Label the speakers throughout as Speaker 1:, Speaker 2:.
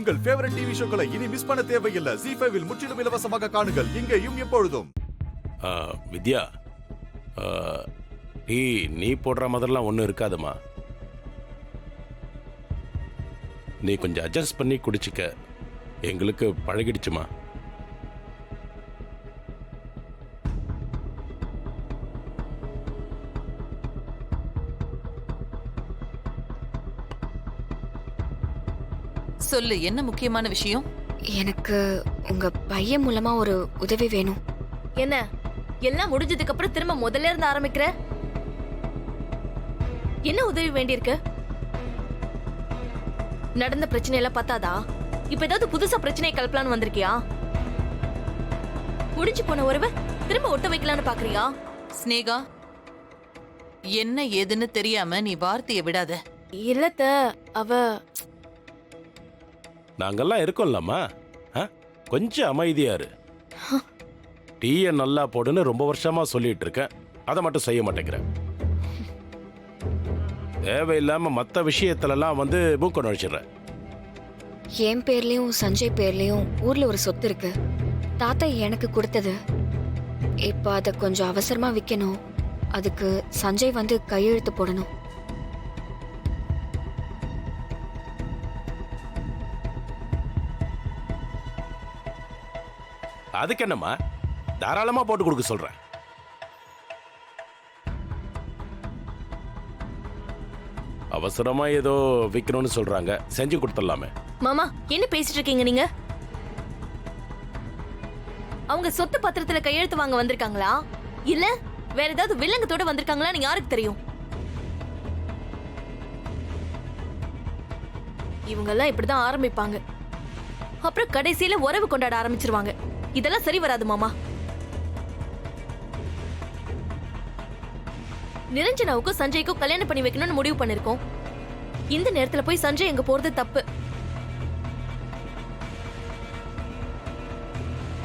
Speaker 1: உங்கள் favourite TV ஷோக்களை இனி miss பண்ண தேவையில்லை. ZEE5 இல் முற்றிலும் இலவசமாக காணுங்கள், இங்கேயும் எப்பொழுதும்.
Speaker 2: வித்யா, நீ போடுற மாதிரிலாம் ஒன்றும் இருக்காதுமா. நீ கொஞ்சம் அட்ஜஸ்ட் பண்ணி குடிச்சிக்க, எங்களுக்கு பழகிடுச்சுமா.
Speaker 3: சொல்லு, என்ன முக்கியமான விஷயம்?
Speaker 4: எனக்கு உங்க பையன் மூலமா ஒரு உதவி வேணும்.
Speaker 5: என்ன எல்லாம் முடிஞ்சதுக்கு அப்புறம் திரும்ப முதல்ல இருந்து ஆரம்பிக்கிற? என்ன உதவி வேண்டியிருக்கு? நடந்த பிரச்சனை எல்லாம் பத்தாதா? இப்ப ஏதாவது புதுசா பிரச்சனையை கலப்பலான்னு வந்திருக்கியா? முடிஞ்சு போன உறவை திரும்ப ஒட்ட வைக்கலான்னு பாக்குறியா?
Speaker 3: ஸ்னேகா, என்ன ஏதுன்னு தெரியாம நீ வார்த்தையை விடாத.
Speaker 5: இல்லத்த, அவ
Speaker 2: நாங்கெல்லாம் இருக்கோம்லம்மா, கொஞ்சம் அமைதியா இரு. டீயை நல்லா போடுன்னு ரொம்ப வருஷமா சொல்லிட்டு இருக்கேன், அதை மட்டும் செய்ய மாட்டேங்கிறேன். தேவையில்லாம மற்ற விஷயத்துலலாம் வந்து மூக்க நுழைச்சிடுறேன்.
Speaker 4: என் பேர்லயும் சஞ்சய் பேர்லயும் ஊர்ல ஒரு சொத்து இருக்கு. தாத்தா எனக்கு கொடுத்தது. இப்ப அத கொஞ்சம் அவசரமா விக்கணும். அதுக்கு சஞ்சய் வந்து கையெழுத்து போடணும்.
Speaker 2: அதுக்கு என்னம்மா, தாராளமா போட்டு கொடுக்க சொல்றேன். அவசரமா ஏதோ விற்கணும்னு சொல்றாங்க, செஞ்சு கொடுத்துடலாமே.
Speaker 5: மாமா என்ன பேசிட்டு இருக்கீங்க நீங்க? அவங்க சொத்து பத்திரத்துல கையெழுத்து வாங்க வந்திருக்காங்களா இல்ல வேற ஏதாவது வில்லங்கத்தோட வந்திருக்காங்களான்னு யாருக்கு தெரியும்? இவங்க எல்லாம் இப்படிதான் ஆரம்பிப்பாங்க, அப்புறம் கடைசியில உறவு கொண்டாட ஆரம்பிச்சிருவாங்க. இதெல்லாம் சரி வராது மாமா. நிரஞ்சனாவுக்கும் சஞ்சய்க்கும் கல்யாணம் பண்ணி வைக்கணும்னு முடிவு பண்ணிருக்கோம். இந்த நேரத்துல போய் சஞ்சய் எங்க போறது தப்பு.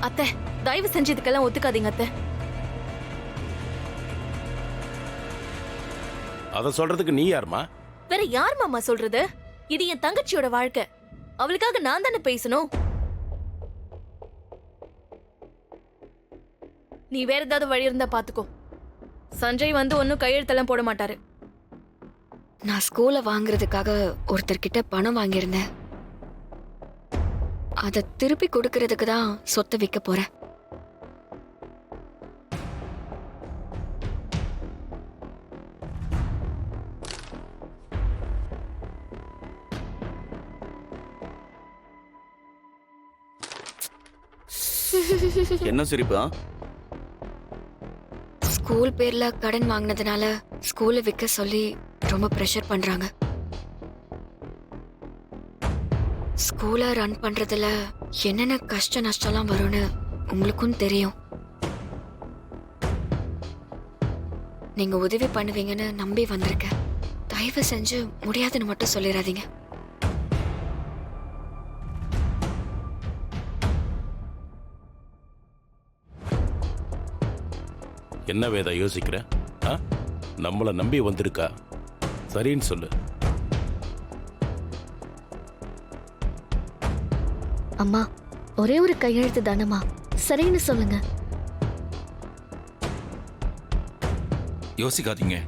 Speaker 5: அத்தை, தயவு செஞ்சு இதுக்கெல்லாம் ஒத்துக்காதீங்க அத்தை.
Speaker 2: அத சொல்றதுக்கு நீ யாருமா?
Speaker 5: வேற யார் மாமா சொல்றது? இது என் தங்கச்சியோட வாழ்க்கை, அவளுக்காக நான் தானே பேசணும். நீ வேற ஏதாவது வழி இருந்தா பாத்துக்கோ. சஞ்சய் வந்து ஒன்னும் கையெழுத்தெல்லாம் போட மாட்டாரு.
Speaker 4: நான் ஸ்கூலை வாங்குறதுக்காக ஒருத்தர்கிட்ட பணம் வாங்கியிருந்தேன். அதை திருப்பி கொடுக்கறதுக்கு தான் சொத்தை விற்க போறேன்.
Speaker 6: என்ன சிரிப்பா?
Speaker 4: ஸ்கூல் பேர்ல கடன் வாங்கினதுனால ஸ்கூலை விற்க சொல்லி ரொம்ப பிரஷர் பண்றாங்க. ஸ்கூலை ரன் பண்றதுல என்னென்ன கஷ்ட நஷ்டம்லாம் வரும்னு உங்களுக்கும் தெரியும். நீங்க உதவி பண்ணுவீங்கன்னு நம்பி வந்திருக்கேன். தயவு செஞ்சு முடியாதுன்னு மட்டும் சொல்லிடாதீங்க.
Speaker 2: என்ன வேதா யோசிக்கிற? நம்மளை நம்பி வந்திருக்கா, சரின்னு சொல்லு.
Speaker 7: அம்மா, ஒரே ஒரு கையெழுத்து தானம்மா, சரின்னு சொல்லுங்க.
Speaker 6: யோசிக்காதீங்க,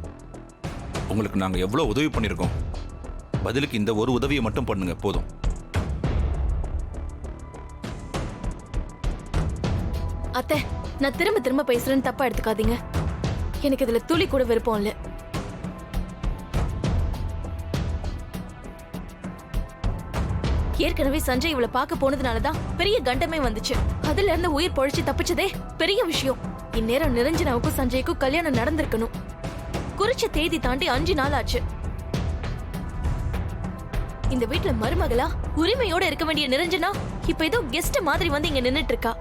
Speaker 6: உங்களுக்கு நாங்க எவ்வளவு உதவி பண்ணிருக்கோம். பதிலுக்கு இந்த ஒரு உதவியை மட்டும் பண்ணுங்க, போதும்.
Speaker 5: அத்தை, நான் திரும்ப திரும்ப பேசுறேன்னு தப்பா எடுத்துக்காதீங்க. எனக்கு இதுல துளி கூட விருப்பம் இல்ல. ஏற்கனவே சஞ்சய் இவளை பார்க்க போனதுனாலதான் பெரிய கண்டமே வந்துச்சு. அதுல இருந்து உயிர் பொழைச்சு தப்பிச்சதே பெரிய விஷயம். இந்நேரம் நிரஞ்சனாவுக்கும் சஞ்சய்க்கும் கல்யாணம் நடந்திருக்கணும். குறிச்ச தேதி தாண்டி 5 நாள் ஆச்சு. இந்த வீட்டுல மருமகளா உரிமையோட இருக்க வேண்டிய நிரஞ்சனா இப்ப ஏதோ கெஸ்ட் மாதிரி வந்து இங்க நின்னுட்டு இருக்கா.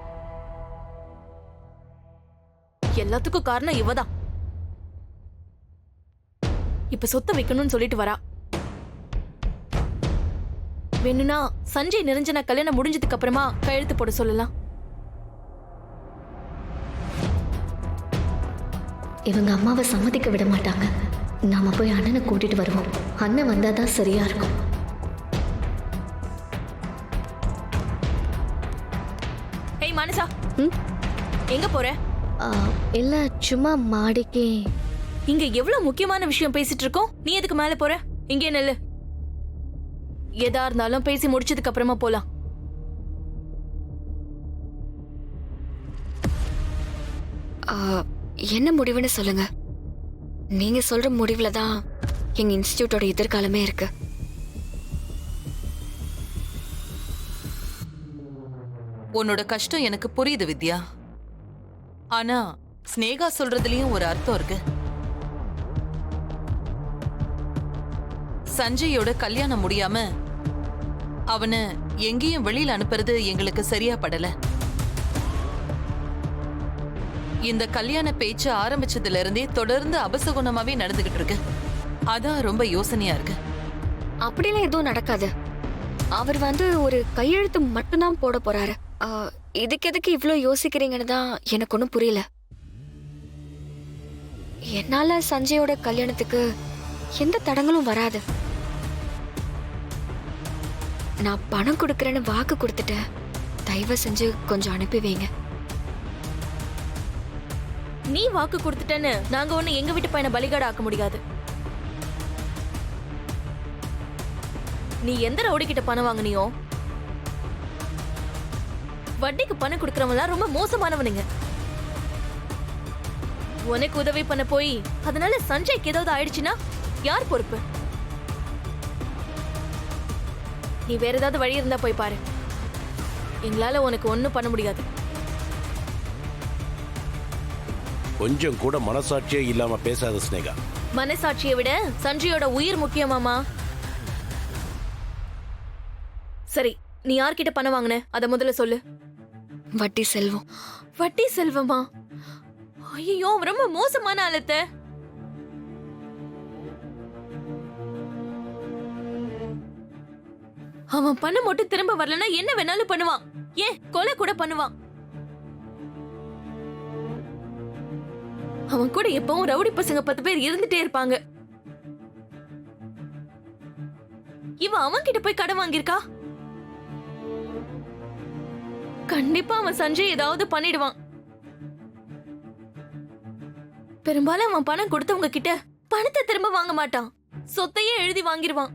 Speaker 5: எல்லாத்துக்கும் காரணம் இவதான். இப்ப சொத்தை வைக்கணும்னு சொல்லிட்டு வரா. வேணும்னா சஞ்சய் நிரஞ்சனா கல்யாணம் முடிஞ்சதுக்கு அப்புறமா கையெழுத்து போட சொல்லலாம்.
Speaker 7: இவங்க அம்மாவை சம்மதிக்க விட மாட்டாங்க. நாம போய் அண்ணனை கூட்டிட்டு வருவோம். அண்ணன் வந்தாதான் சரியா இருக்கும்.
Speaker 5: மானசா,
Speaker 7: ம்?
Speaker 5: எங்க போற?
Speaker 7: இல்ல சும்மா மாடிக்கு.
Speaker 5: இங்க எவ்வளவு முக்கியமான விஷயம் பேசிட்டு இருக்கோம், நீ எதுக்கு மேல போற? இங்கே நில்லு. எதா இருந்தாலும் பேசி முடிச்சதுக்கு அப்புறமா போலாம்.
Speaker 4: ஆ, என்ன முடிவுன்னு சொல்லுங்க. நீங்க சொல்ற முடிவுல தான் எங்க இன்ஸ்டிடியூட்டோட எதிர்காலமே இருக்கு.
Speaker 3: உன்னோட கஷ்டம் எனக்கு புரியுது வித்யா. ஆனா ஸ்னேகா சொல்றதுலயும் ஒரு அர்த்தம் இருக்கு. சஞ்சயோட கல்யாணம் முடியாம அவனை எங்கேயும் வெளியில அனுப்புறது எங்களுக்கு சரியா படல. இந்த கல்யாண பேச்சு ஆரம்பிச்சதுல இருந்தே தொடர்ந்து அபசகுணமாவே நடந்துகிட்டு இருக்கு. அதான் ரொம்ப யோசனையா இருக்கு.
Speaker 4: அப்படிலாம் எதுவும் நடக்காது. அவர் வந்து ஒரு கையெழுத்து மட்டும்தான் போட போறாரு. இதுக்கு எதுக்கு இவ்ளோ யோசிக்கிறீங்கன்னு தான் எனக்கு ஒன்றும் புரியல. என்னால சஞ்சயோட கல்யாணத்துக்கு எந்த தடங்களும் வராது. நான் பணம் கொடுக்கறேன்னு வாக்கு கொடுத்துட்டேன். தயவு செஞ்சு கொஞ்சம் அனுப்பி வைங்க.
Speaker 5: நீ வாக்கு கொடுத்துட்டேன்னு நாங்க ஒண்ணு எங்க வீட்டு பையனை பலிகாடு ஆக்க முடியாது. நீ எந்த ரவுடி கிட்ட பணம் வாங்குனியோ, வட்டிக்கு பணம் கொடுக்கறவங்க ரொம்ப மோசமானவனுங்க. உனக்கு உதவி பண்ண போய் அதனால சஞ்சய்க்கு ஏதாவது ஆயிடுச்சுன்னா யார் பொறுப்பு? நீ வேற ஏதாவது வழி இருந்தா போய் பாரு. எங்களால உனக்கு ஒண்ணும் பண்ண முடியாது.
Speaker 2: கொஞ்சம் கூட மனசாட்சியே இல்லாம பேசாத ஸ்னேகா.
Speaker 5: மனசாட்சியை விட சஞ்சயோட உயிர் முக்கியமாமா. சரி, நீ யார்கிட்ட பணம் வாங்கின அத முதல்ல சொல்லு.
Speaker 4: வட்டி செல்வம்.
Speaker 5: வட்டி செல்வமா? ஐயோ, ரொம்ப மோசமான ஆளத்த. அவன் பணம் மட்டும் திரும்ப வரலன்னா என்ன வேணாலும் பண்ணுவான். ஏன் கொலை கூட பண்ணுவான். அவன் கூட எப்பவும் ரவுடி பசங்க 10 பேர் இருந்துட்டே இருப்பாங்க. இவன் அவன் கிட்ட போய் கடன் வாங்கியிருக்கா. கண்டிப்பா அவன் சஞ்சய் ஏதாவது பண்ணிடுவான். பெரும்பாலும் அவன் பணம் கொடுத்தவங்க கிட்ட பணத்தை திரும்ப வாங்க மாட்டான். சொத்தையே எழுதி வாங்கிடுவான்.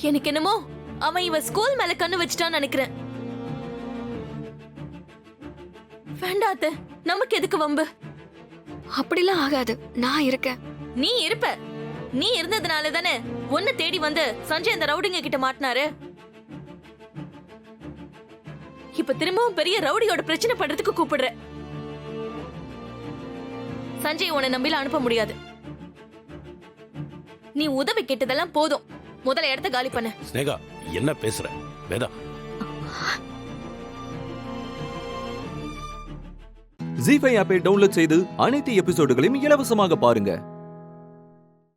Speaker 5: எனக்கு என்னமோ அவன் இவன் ஸ்கூல் மேல கண்ணு வச்சிட்டான்னு நினைக்கிறேன். வேண்டாத்த, நமக்கு எதுக்கு வம்பு?
Speaker 4: அப்படிலாம் ஆகாது. நான் இருக்கேன்.
Speaker 5: நீ இருப்ப. நீ இருந்ததுனால தானே உன்னை தேடி வந்து சஞ்சய் அந்த ரவுடிங்க கிட்ட மாட்டினாரு. இப்ப திரும்பவும் பெரிய ரவுடியோட பிரச்சனை பண்றதுக்கு கூப்பிடுற. சஞ்சய் உன்னை நம்பில அனுப்ப முடியாது. நீ உதவி கேட்டதெல்லாம் போதும். முதல்ல இடத்த காலி பண்ண.
Speaker 2: ஸ்னேகா, என்ன பேசுற? வேதா,
Speaker 8: ஜீ5 ஆப்பை டவுன்லோட் செய்து அனைத்து எபிசோடுகளையும் இலவசமாக பாருங்க.